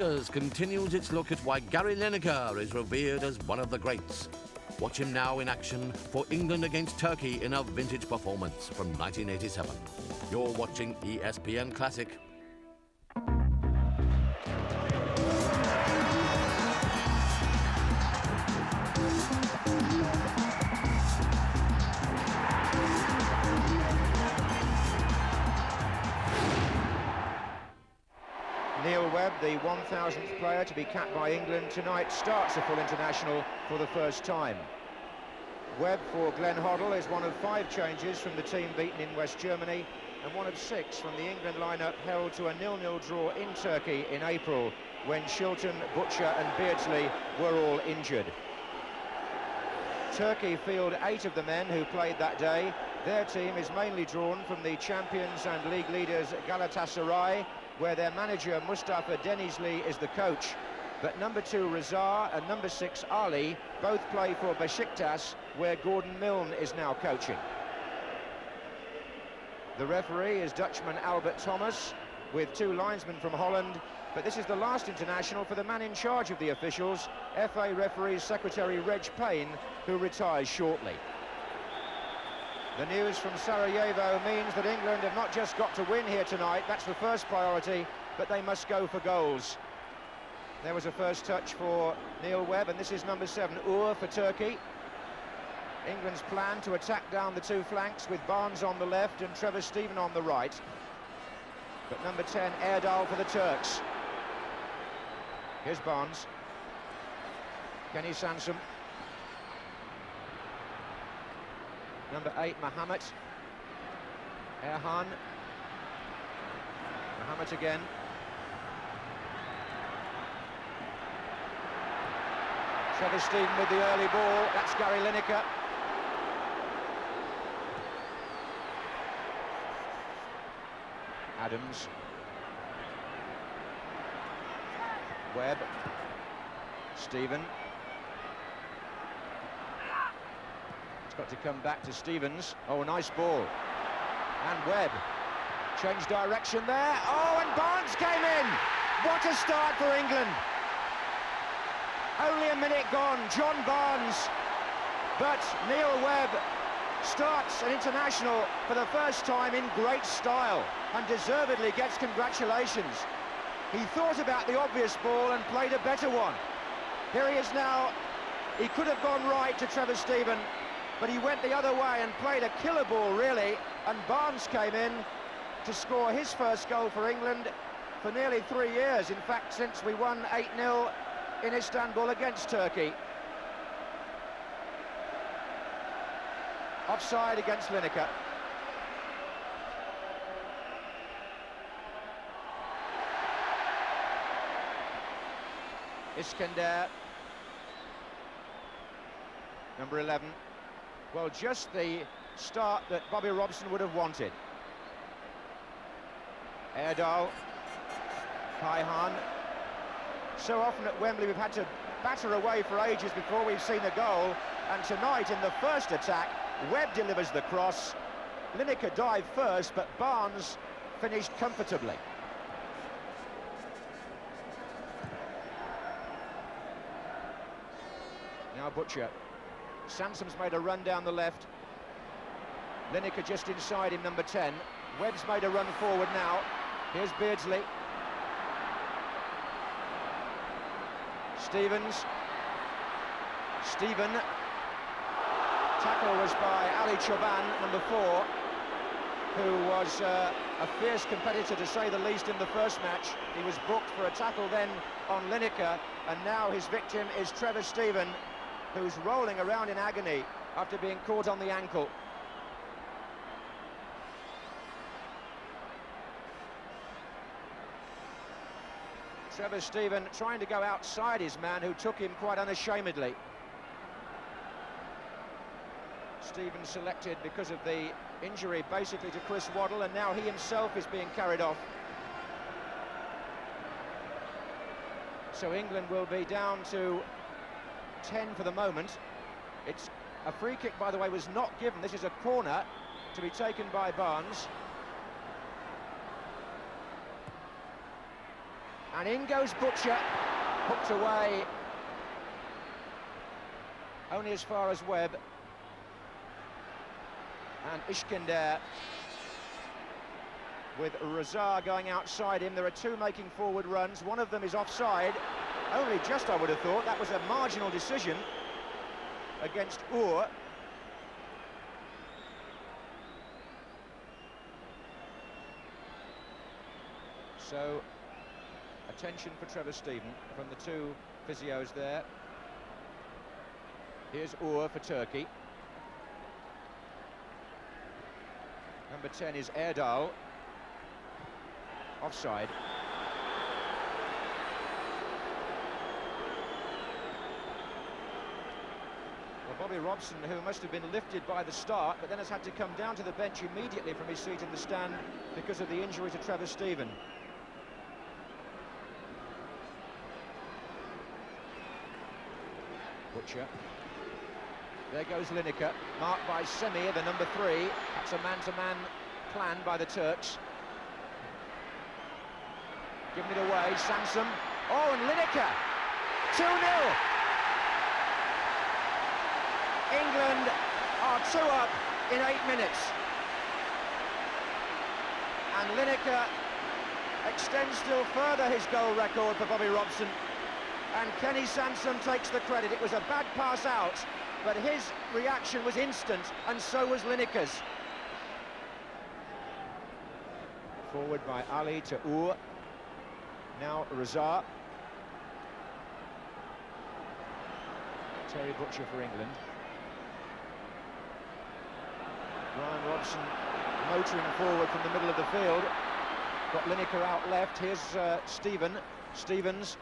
Continues its look at why Gary Lineker is revered as one of the greats. Watch him now in action for England against Turkey in a vintage performance from 1987. You're watching ESPN Classic. Webb, the 1,000th player to be capped by England tonight, starts a full international for the first time. Webb for Glenn Hoddle is one of 5 changes from the team beaten in West Germany and one of 6 from the England lineup held to a 0-0 draw in Turkey in April when Shilton, Butcher and Beardsley were all injured. Turkey field 8 of the men who played that day. Their team is mainly drawn from the champions and league leaders Galatasaray, where their manager Mustafa Denizli is the coach. But number 2 Razar and number 6 Ali both play for Besiktas, where Gordon Milne is now coaching. The referee is Dutchman Albert Thomas, with 2 linesmen from Holland, but this is the last international for the man in charge of the officials, FA referees secretary Reg Payne, who retires shortly. The news from Sarajevo means that England have not just got to win here tonight, that's the first priority, but they must go for goals. There was a first touch for Neil Webb, and this is number 7, Uraz for Turkey. England's plan to attack down the 2 flanks with Barnes on the left and Trevor Steven on the right. But number 10, Erdal for the Turks. Here's Barnes. Kenny Sansom. Number 8, Mohamed. Erhan. Mohamed again. Trevor Steven with the early ball. That's Gary Lineker. Adams. Webb. Steven. It's got to come back to Stevens. Oh, a nice ball. And Webb. Changed direction there. Oh, and Barnes came in. What a start for England. Only a minute gone. John Barnes. But Neil Webb starts an international for the first time in great style and deservedly gets congratulations. He thought about the obvious ball and played a better one. Here he is now. He could have gone right to Trevor Steven, but he went the other way and played a killer ball, really, and Barnes came in to score his first goal for England for nearly 3 years. In fact, since we won 8-0 in Istanbul against Turkey. Offside against Lineker. Iskender. Number 11. Well, just the start that Bobby Robson would have wanted. Erdal. Kaynak. So often at Wembley we've had to batter away for ages before we've seen a goal, and tonight in the first attack Webb delivers the cross. Lineker dived first, but Barnes finished comfortably. Now Butcher. Sansom's made a run down the left. Lineker just inside him, number 10. Webb's made a run forward now. Here's Beardsley. Stevens. Steven. Tackle was by Ali Coban, number 4, who was a fierce competitor, to say the least, in the first match. He was booked for a tackle then on Lineker, and now his victim is Trevor Steven, who's rolling around in agony after being caught on the ankle. Trevor Steven trying to go outside his man, who took him quite unashamedly. Steven selected because of the injury basically to Chris Waddle, and now he himself is being carried off. So England will be down to 10 for the moment. It's a free kick, by the way, was not given. This is a corner to be taken by Barnes. And in goes Butcher, hooked away. Only as far as Webb. And Iskender with Razar going outside him. There are two making forward runs. One of them is offside. Only just, I would have thought. That was a marginal decision against Ur. So, attention for Trevor Stephen from the two physios there. Here's Ur for Turkey. Number 10 is Erdal. Offside. Well, Bobby Robson, who must have been lifted by the start, but then has had to come down to the bench immediately from his seat in the stand because of the injury to Trevor Stephen. Butcher. There goes Lineker, marked by Semir, the number 3. That's a man-to-man plan by the Turks. Giving it away, Sansom. Oh, and Lineker! 2-0! England are 2 up in 8 minutes. And Lineker extends still further his goal record for Bobby Robson. And Kenny Sansom takes the credit. It was a bad pass out, but his reaction was instant, and so was Lineker's. Forward by Ali to Ur. Now Razar. Terry Butcher for England. Brian Robson motoring forward from the middle of the field. Got Lineker out left. Here's Stevens.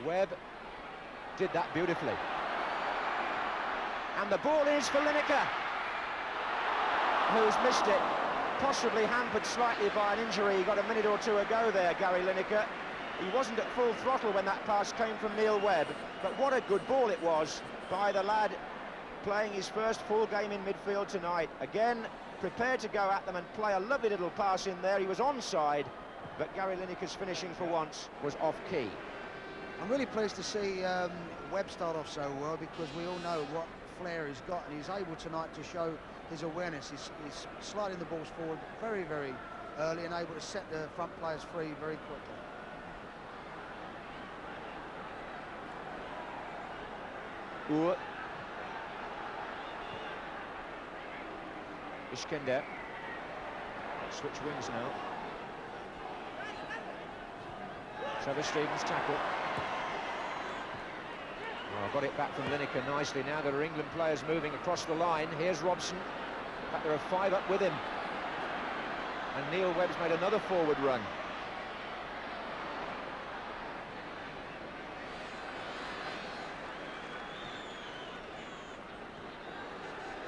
Webb did that beautifully. And the ball is for Lineker, who's missed it, possibly hampered slightly by an injury. He got a minute or two ago there, Gary Lineker. He wasn't at full throttle when that pass came from Neil Webb, but what a good ball it was by the lad playing his first full game in midfield tonight. Again, prepared to go at them and play a lovely little pass in there. He was onside, but Gary Lineker's finishing for once was off-key. I'm really pleased to see Webb start off so well, because we all know what flair he's got, and he's able tonight to show his awareness. He's sliding the balls forward very, very early and able to set the front players free very quickly. Ur. Iskender. Switch wings now. Trevor Stevens tackle. Well, got it back from Lineker nicely. Now there are England players moving across the line. Here's Robson. In fact, there are 5 up with him. And Neil Webb's made another forward run.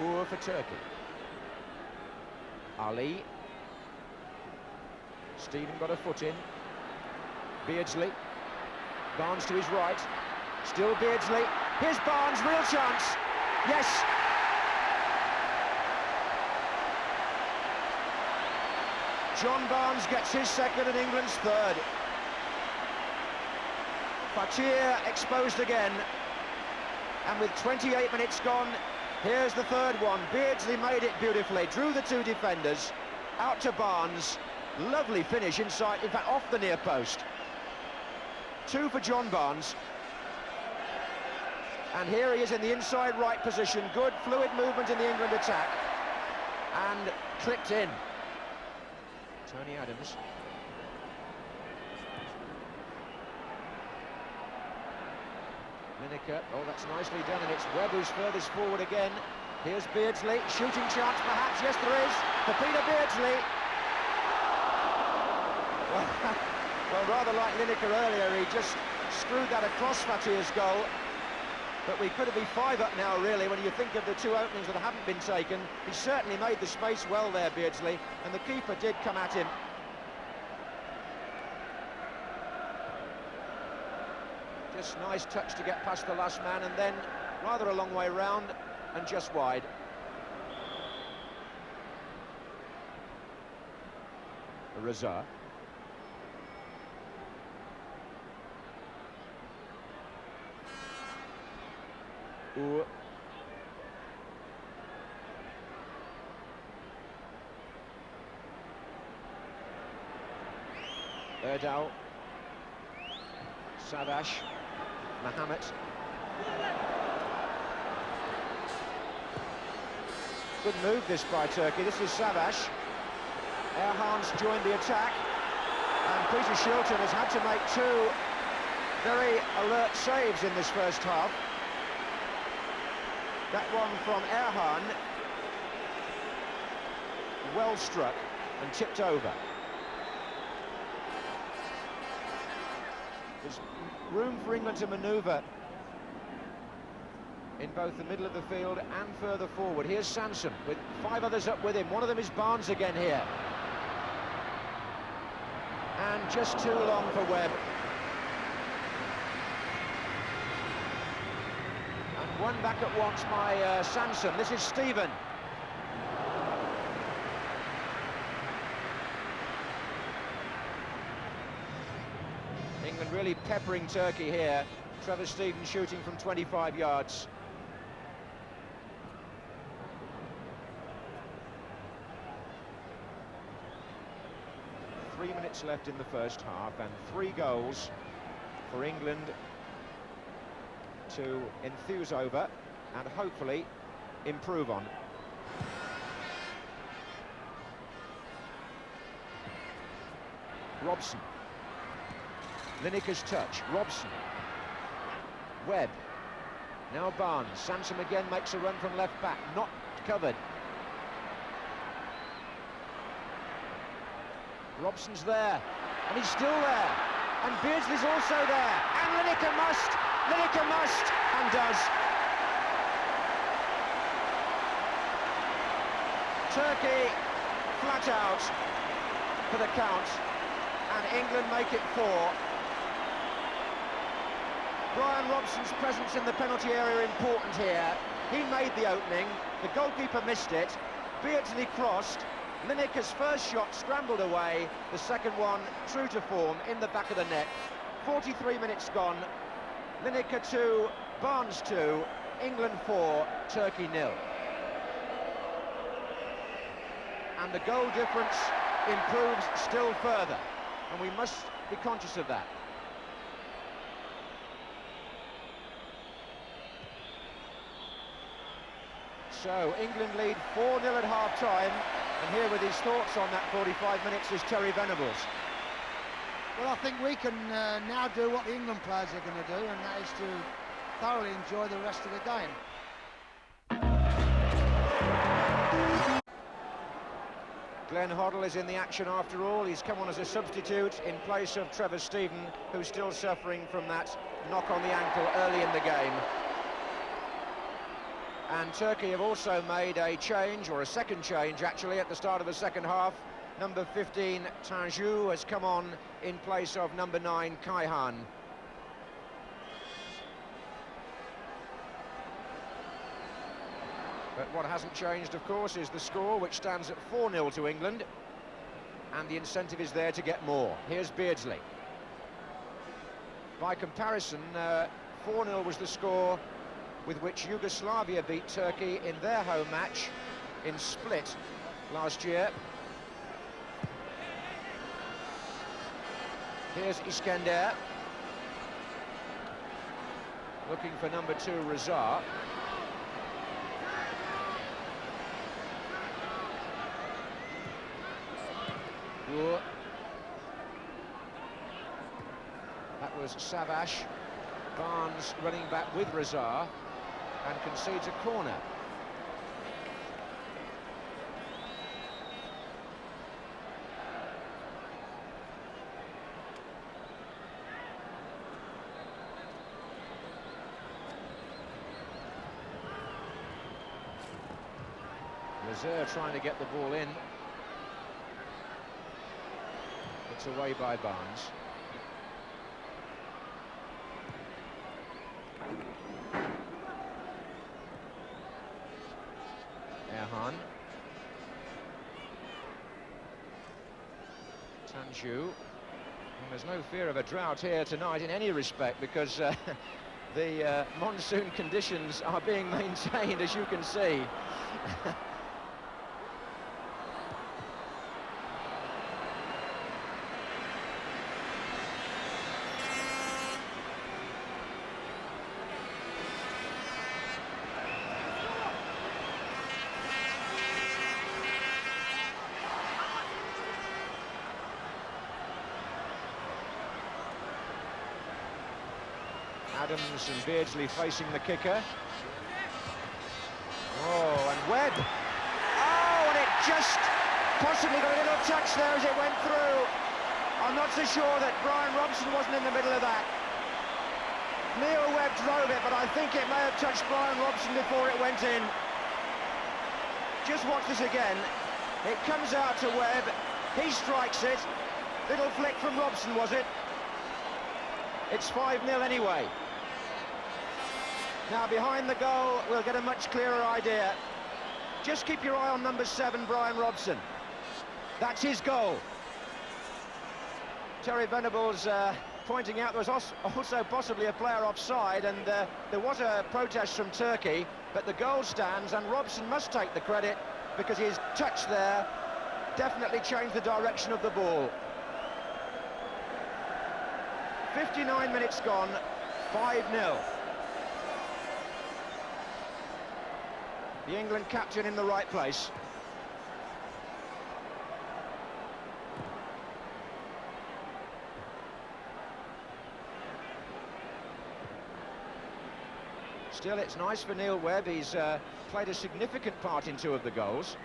Ur for Turkey. Ali. Stephen got a foot in. Beardsley. Barnes to his right. Still Beardsley. Here's Barnes, real chance. Yes. John Barnes gets his second and England's third. Fakir exposed again. And with 28 minutes gone, here's the third one. Beardsley made it beautifully. Drew the 2 defenders. Out to Barnes. Lovely finish inside, in fact, off the near post. 2 for John Barnes. And here he is in the inside right position. Good fluid movement in the England attack. And clipped in. Tony Adams. Lineker. Oh, that's nicely done, and it's Webb who's furthest forward again. Here's Beardsley. Shooting chance, perhaps. Yes, there is. For Peter Beardsley. Well, rather like Lineker earlier, he just screwed that across Fakir's goal. But we could be 5 up now, really, when you think of the 2 openings that haven't been taken. He certainly made the space well there, Beardsley, and the keeper did come at him. Just nice touch to get past the last man, and then rather a long way round and just wide. Razar. Ooh. Erdal, Savash, Mohammed. Good move this by Turkey. This is Savash. Erhan's joined the attack, and Peter Shilton has had to make two very alert saves in this first half. That one from Erhan, well struck and tipped over. There's room for England to manoeuvre in both the middle of the field and further forward. Here's Sansom with 5 others up with him. One of them is Barnes again here. And just too long for Webb. And one back at once by Sansom. This is Stephen. England really peppering Turkey here. Trevor Stevens shooting from 25 yards. Minutes left in the first half, and 3 goals for England to enthuse over and hopefully improve on. Robson. Lineker's touch. Robson. Webb. Now Barnes. Sansom again makes a run from left back. Not covered. Robson's there, and he's still there, and Beardsley's also there, and Lineker must, and does. Turkey flat out for the count, and England make it 4. Brian Robson's presence in the penalty area important here. He made the opening, the goalkeeper missed it, Beardsley crossed, Lineker's first shot scrambled away, the second one true to form in the back of the net. 43 minutes gone, Lineker 2, Barnes 2, England 4, Turkey 0. And the goal difference improves still further, and we must be conscious of that. So England lead 4-0 at half-time. And here with his thoughts on that 45 minutes is Terry Venables. Well, I think we can now do what the England players are going to do, and that is to thoroughly enjoy the rest of the game. Glenn Hoddle is in the action after all. He's come on as a substitute in place of Trevor Stephen, who's still suffering from that knock on the ankle early in the game. And Turkey have also made a change, or a second change actually, at the start of the second half. Number 15, Tanju, has come on in place of number 9, Kayhan. But what hasn't changed, of course, is the score, which stands at 4-0 to England. And the incentive is there to get more. Here's Beardsley. By comparison, 4-0 was the score with which Yugoslavia beat Turkey in their home match in Split last year. Here's Iskender, looking for number 2, Razar. That was Savash. Barnes running back with Razar and concedes a corner. Keser trying to get the ball in. It's away by Barnes. Erhan. Tanju. And there's no fear of a drought here tonight in any respect, because The monsoon conditions are being maintained, as you can see. Adams and Beardsley facing the kicker. Oh, and Webb. Oh, and it just possibly got a little touch there as it went through. I'm not so sure that Brian Robson wasn't in the middle of that. Neil Webb drove it, but I think it may have touched Brian Robson before it went in. Just watch this again. It comes out to Webb. He strikes it. Little flick from Robson, was it? It's 5-0 anyway. Now, behind the goal, we'll get a much clearer idea. Just keep your eye on number 7, Brian Robson. That's his goal. Terry Venables pointing out there was also possibly a player offside, and there was a protest from Turkey, but the goal stands, and Robson must take the credit because his touch there definitely changed the direction of the ball. 59 minutes gone, 5-0. The England captain in the right place. Still, it's nice for Neil Webb. He's played a significant part in 2 of the goals.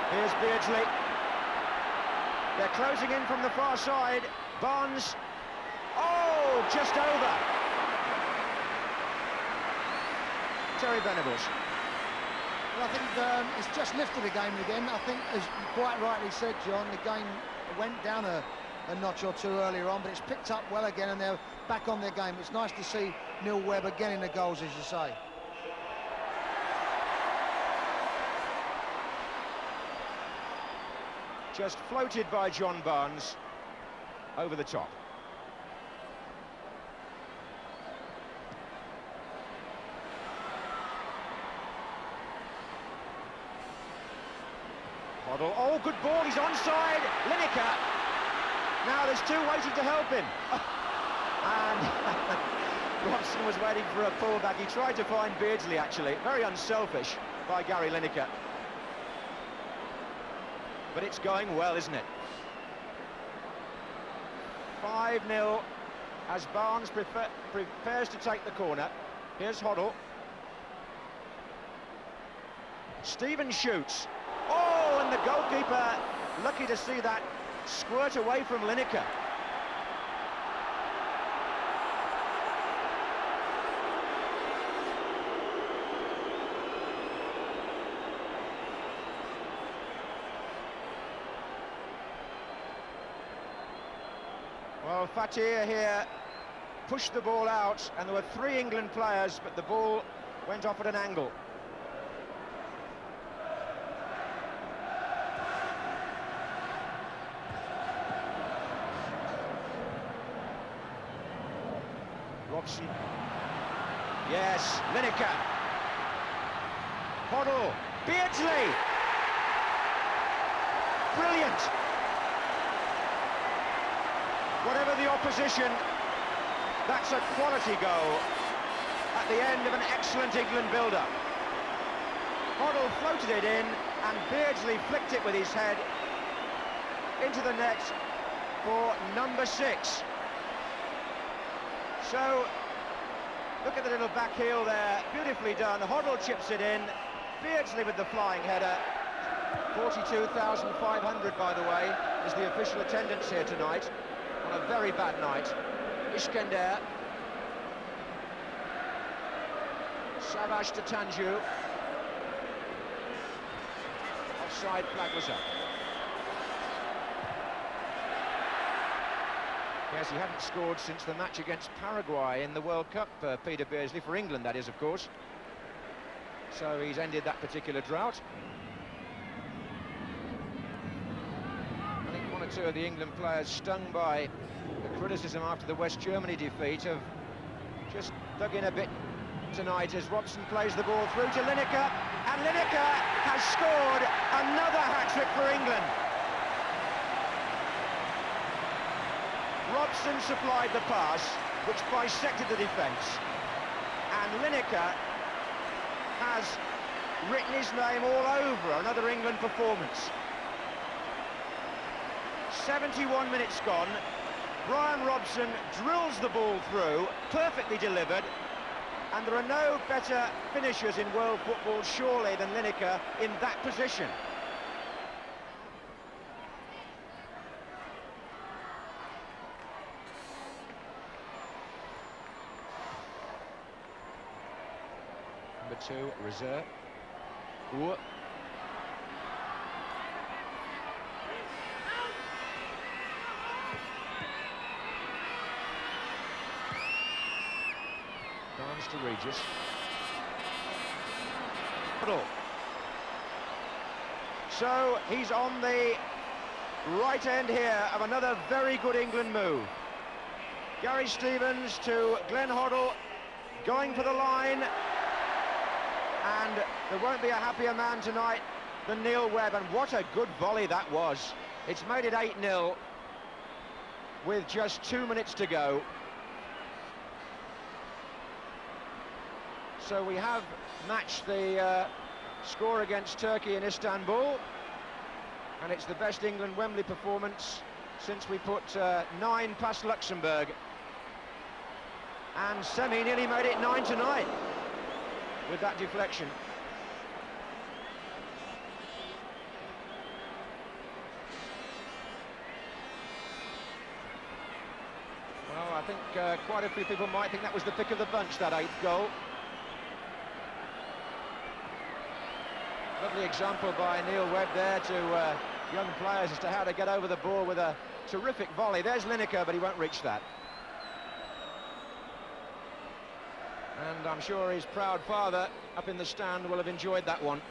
Here's Beardsley. They're closing in from the far side. Barnes. Oh, just over. Terry Venables. Well, I think it's just lifted the game again. I think, as you quite rightly said, John, the game went down a notch or two earlier on, but it's picked up well again, and they're back on their game. It's nice to see Neil Webb again in the goals, as you say. Just floated by John Barnes over the top. Hoddle, oh, good ball, he's onside. Lineker. Now there's 2 waiting to help him. And Robson was waiting for a pullback. He tried to find Beardsley, actually. Very unselfish by Gary Lineker. But it's going well, isn't it? 5-0 as Barnes prepares to take the corner. Here's Hoddle. Stephen shoots. Oh, and the goalkeeper lucky to see that squirt away from Lineker. Well, Fatir here pushed the ball out, and there were 3 England players, but the ball went off at an angle. Robson. Yes, Lineker. Hoddle. Beardsley. Brilliant. Whatever the opposition, that's a quality goal at the end of an excellent England build-up. Hoddle floated it in, and Beardsley flicked it with his head into the net for number 6. So, look at the little back heel there, beautifully done. Hoddle chips it in, Beardsley with the flying header. 42,500, by the way, is the official attendance here tonight. On a very bad night. Iskender. Savage to Tanju. Offside flag was up. Yes, he hadn't scored since the match against Paraguay in the World Cup, Peter Beardsley, for England, that is, of course. So he's ended that particular drought. I think 1 or and two of the England players, stung by the criticism after the West Germany defeat, have just dug in a bit tonight as Robson plays the ball through to Lineker, and Lineker has scored another hat-trick for England. Robson supplied the pass, which bisected the defence, and Lineker has written his name all over another England performance. 71 minutes gone, Brian Robson drills the ball through, perfectly delivered, and there are no better finishers in world football, surely, than Lineker in that position. Number 2, Reserve. Ooh. Barnes to Regis. Hoddle. So he's on the right end here of another very good England move. Gary Stevens to Glenn Hoddle, going for the line, and there won't be a happier man tonight than Neil Webb, and what a good volley that was. It's made it 8-0 with just 2 minutes to go. So we have matched the score against Turkey in Istanbul, and it's the best England Wembley performance since we put 9 past Luxembourg, and Semi nearly made it 9 tonight with that deflection. Well, I think quite a few people might think that was the pick of the bunch, that 8th goal. Lovely example by Neil Webb there to young players as to how to get over the ball with a terrific volley. There's Lineker, but he won't reach that. And I'm sure his proud father up in the stand will have enjoyed that one.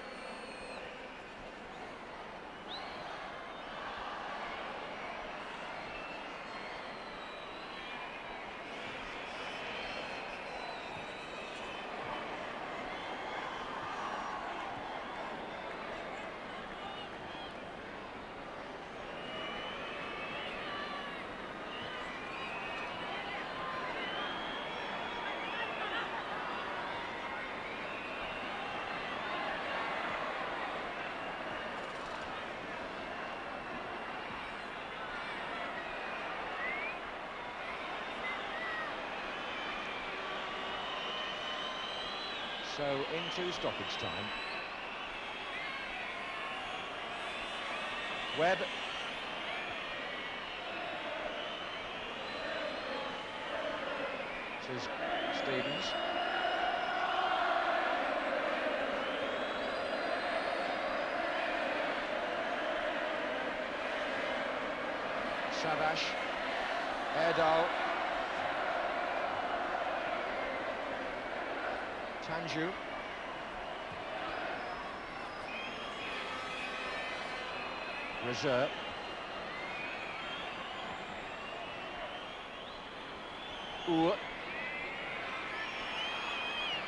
So into stoppage time. Webb. This is Stevens. Savash. Erdal. Tanju. Reserve. Ooh.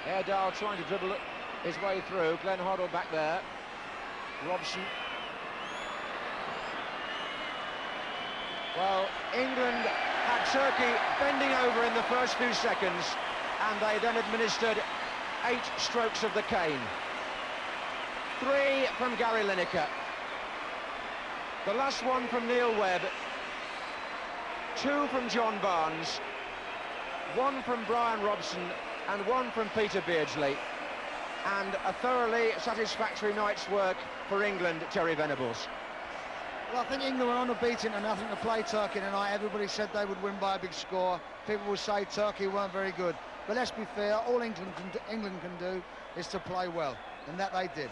Erdal trying to dribble his way through. Glenn Hoddle back there. Robson. Well, England had Turkey bending over in the first few seconds, and they then administered 8 strokes of the cane. 3 from Gary Lineker. The last one from Neil Webb. 2 from John Barnes. 1 from Brian Robson, and 1 from Peter Beardsley. And a thoroughly satisfactory night's work for England, Terry Venables. Well, I think England were on a beating and nothing to play Turkey tonight. Everybody said they would win by a big score. People will say Turkey weren't very good. But let's be fair, all England can do is to play well, and that they did.